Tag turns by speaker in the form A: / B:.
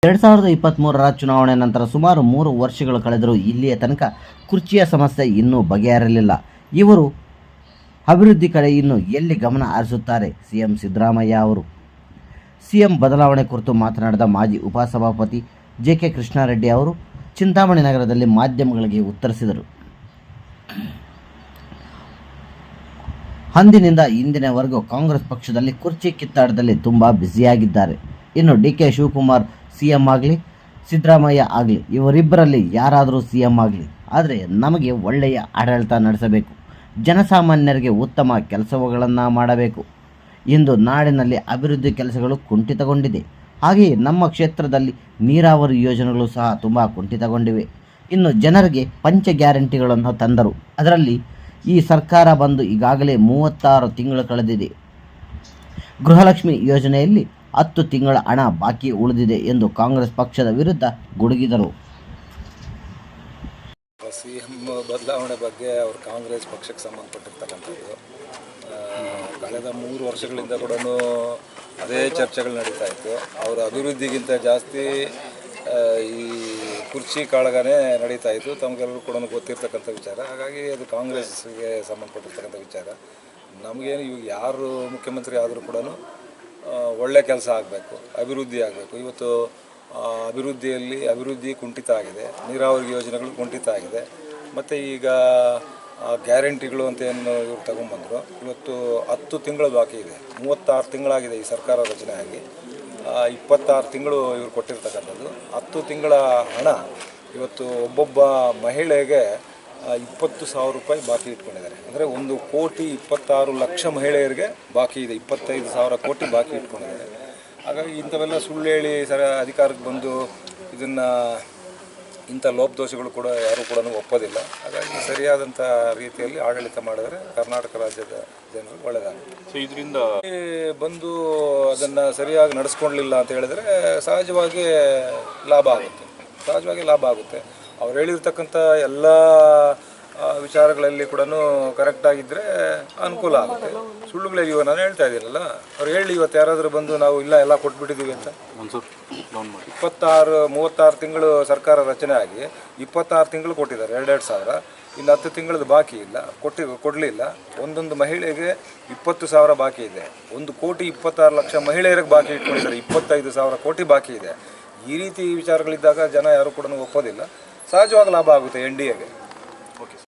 A: 2023ರ ಚುನಾವಣೆ ನಂತರ ಸುಮಾರು 3 ವರ್ಷಗಳು ಕಳೆದರೂ ಇಲ್ಲಿಯ ತನಕ ಕುರ್ಚಿಯ ಸಮಸ್ಯೆ ಇನ್ನೂ ಬಗೆಹರಲಿಲ್ಲ. ಇವರು ಅಭಿವೃದ್ಧಿ ಕಡೆ ಇನ್ನು ಎಲ್ಲಿ ಗಮನ ಹರಿಸುತ್ತಾರೆ ಸಿಎಂ ಸಿದ್ದರಾಮಯ್ಯ ಅವರು? ಸಿಎಂ ಬದಲಾವಣೆ ಕುರಿತು ಮಾತನಾಡಿದ ಮಾಜಿ ಉಪಸಭಾಪತಿ ಜೆ.ಕೆ. ಕೃಷ್ಣಾರೆಡ್ಡಿ ಅವರು ಚಿಂತಾಮಣಿ ನಗರದಲ್ಲಿ ಮಾಧ್ಯಮಗಳಿಗೆ ಉತ್ತರಿಸಿದರು. ಅಂದಿನಿಂದ ಇಂದಿನವರೆಗೂ ಕಾಂಗ್ರೆಸ್ ಪಕ್ಷದಲ್ಲಿ ಕುರ್ಚಿ ಕಿತ್ತಾಟದಲ್ಲಿ ತುಂಬ ಬ್ಯುಸಿಯಾಗಿದ್ದಾರೆ. ಇನ್ನು ಡಿ.ಕೆ. ಶಿವಕುಮಾರ್ ಸಿಎಂ ಆಗಲಿ, ಸಿದ್ದರಾಮಯ್ಯ ಆಗಲಿ, ಇವರಿಬ್ಬರಲ್ಲಿ ಯಾರಾದರೂ ಸಿಎಂ ಆಗಲಿ, ಆದರೆ ನಮಗೆ ಒಳ್ಳೆಯ ಆಡಳಿತ ನಡೆಸಬೇಕು, ಜನಸಾಮಾನ್ಯರಿಗೆ ಉತ್ತಮ ಕೆಲಸಗಳನ್ನು ಮಾಡಬೇಕು. ಇಂದು ನಾಡಿನಲ್ಲಿ ಅಭಿವೃದ್ಧಿ ಕೆಲಸಗಳು ಕುಂಠಿತಗೊಂಡಿದೆ. ಹಾಗೆಯೇ ನಮ್ಮ ಕ್ಷೇತ್ರದಲ್ಲಿ ನೀರಾವರಿ ಯೋಜನೆಗಳು ಸಹ ತುಂಬ ಕುಂಠಿತಗೊಂಡಿವೆ. ಇನ್ನು ಜನರಿಗೆ ಪಂಚ ಗ್ಯಾರಂಟಿಗಳನ್ನು ತಂದರು. ಅದರಲ್ಲಿ ಈ ಸರ್ಕಾರ ಬಂದು ಈಗಾಗಲೇ 36 ತಿಂಗಳು ಕಳೆದಿದೆ. ಗೃಹಲಕ್ಷ್ಮಿ ಯೋಜನೆಯಲ್ಲಿ 10 ತಿಂಗಳ ಹಣ ಬಾಕಿ ಉಳಿದಿದೆ ಎಂದು ಕಾಂಗ್ರೆಸ್ ಪಕ್ಷದ ವಿರುದ್ಧ ಗುಡುಗಿದರು.
B: ಸಿಎಂ ಬದಲಾವಣೆ ಬಗ್ಗೆ ಅವರು ಕಾಂಗ್ರೆಸ್ ಪಕ್ಷಕ್ಕೆ ಸಂಬಂಧಪಟ್ಟಿರ್ತಕ್ಕಂಥದ್ದು ಕಳೆದ 3 ವರ್ಷಗಳಿಂದ ಕೂಡ ಅದೇ ಚರ್ಚೆಗಳು ನಡೀತಾ ಇತ್ತು. ಅವರ ಅಭಿವೃದ್ಧಿಗಿಂತ ಜಾಸ್ತಿ ಈ ಕುರ್ಚಿ ಕಾಳಗನೇ ನಡೀತಾ ಇತ್ತು. ತಮಗೆಲ್ಲರೂ ಕೂಡ ಗೊತ್ತಿರ್ತಕ್ಕಂಥ ವಿಚಾರ. ಹಾಗಾಗಿ ಅದು ಕಾಂಗ್ರೆಸ್ಗೆ ಸಂಬಂಧಪಟ್ಟಿರ್ತಕ್ಕಂಥ ವಿಚಾರ. ನಮಗೇನು ಇವಾಗ ಯಾರು ಮುಖ್ಯಮಂತ್ರಿ ಆದರೂ ಕೂಡ ಒಳ್ಳೆ ಕೆಲಸ ಆಗಬೇಕು, ಅಭಿವೃದ್ಧಿ ಆಗಬೇಕು. ಇವತ್ತು ಅಭಿವೃದ್ಧಿ ಕುಂಠಿತ ಆಗಿದೆ, ನೀರಾವರಿ ಯೋಜನೆಗಳು ಕುಂಠಿತ ಆಗಿದೆ. ಮತ್ತು ಈಗ ಗ್ಯಾರಂಟಿಗಳು ಅಂತ ಏನು ಇವ್ರು ತಗೊಂಡ್ಬಂದರು. ಇವತ್ತು 10 ತಿಂಗಳು ಬಾಕಿ ಇದೆ. 36 ತಿಂಗಳಾಗಿದೆ ಈ ಸರ್ಕಾರ ರಚನೆ ಆಗಿ. 26 ತಿಂಗಳು ಇವ್ರು ಕೊಟ್ಟಿರ್ತಕ್ಕಂಥದ್ದು. 10 ತಿಂಗಳ ಹಣ ಇವತ್ತು ಒಬ್ಬೊಬ್ಬ ಮಹಿಳೆಗೆ 20,000 ರೂಪಾಯಿ ಬಾಕಿ ಇಟ್ಕೊಂಡಿದ್ದಾರೆ. ಅಂದರೆ 1,26,00,000 ಮಹಿಳೆಯರಿಗೆ ಬಾಕಿ ಇದೆ. 25,000 ಕೋಟಿ ಬಾಕಿ ಇಟ್ಕೊಂಡಿದ್ದಾರೆ. ಹಾಗಾಗಿ ಇಂಥವೆಲ್ಲ ಸುಳ್ಳು ಹೇಳಿ ಅಧಿಕಾರಕ್ಕೆ ಬಂದು ಇದನ್ನು ಇಂಥ ಲೋಪದೋಷಗಳು ಕೂಡ ಯಾರೂ ಕೂಡ ಒಪ್ಪೋದಿಲ್ಲ. ಹಾಗಾಗಿ ಸರಿಯಾದಂಥ ರೀತಿಯಲ್ಲಿ ಆಡಳಿತ ಮಾಡಿದರೆ ಕರ್ನಾಟಕ ರಾಜ್ಯದ ಜನರಿಗೆ ಒಳ್ಳೆಯದಾಗುತ್ತೆ.
C: ಸೊ ಇದರಿಂದ
B: ಬಂದು ಅದನ್ನು ಸರಿಯಾಗಿ ನಡೆಸ್ಕೊಳ್ಳಲಿಲ್ಲ ಅಂತ ಹೇಳಿದರೆ ಸಹಜವಾಗಿ ಲಾಭ ಆಗುತ್ತೆ. ಅವ್ರು ಹೇಳಿರ್ತಕ್ಕಂಥ ಎಲ್ಲ ವಿಚಾರಗಳಲ್ಲಿ ಕೂಡ ಕರೆಕ್ಟಾಗಿದ್ದರೆ ಅನುಕೂಲ ಆಗುತ್ತೆ. ಸುಳ್ಳುಗಳಲ್ಲಿ ಇವಾಗ ನಾನು ಹೇಳ್ತಾ ಇದ್ದೀನಲ್ಲ, ಅವ್ರು ಹೇಳಿ ಇವತ್ತು ಯಾರಾದರೂ ಬಂದು ನಾವು ಎಲ್ಲ ಕೊಟ್ಬಿಟ್ಟಿದ್ದೀವಿ ಅಂತ. 36 ತಿಂಗಳು ಸರ್ಕಾರ ರಚನೆ ಆಗಿ 26 ತಿಂಗಳು ಕೊಟ್ಟಿದ್ದಾರೆ 2,000. ಇನ್ನು 10 ತಿಂಗಳದ್ದು ಬಾಕಿ ಇಲ್ಲ, ಕೊಡಲಿಲ್ಲ. ಒಂದೊಂದು ಮಹಿಳೆಗೆ 20,000 ಬಾಕಿ ಇದೆ. 1,26,00,000 ಮಹಿಳೆಯರಿಗೆ ಬಾಕಿ ಇಟ್ಕೊಂಡಿದ್ದಾರೆ. 25,000 ಕೋಟಿ ಬಾಕಿ ಇದೆ. ಈ ರೀತಿ ವಿಚಾರಗಳಿದ್ದಾಗ ಜನ ಯಾರು ಕೂಡ ಒಪ್ಪೋದಿಲ್ಲ. ಸಹಜವಾಗಿ ಲಾಭ ಆಗುತ್ತೆ NDAಗೆ.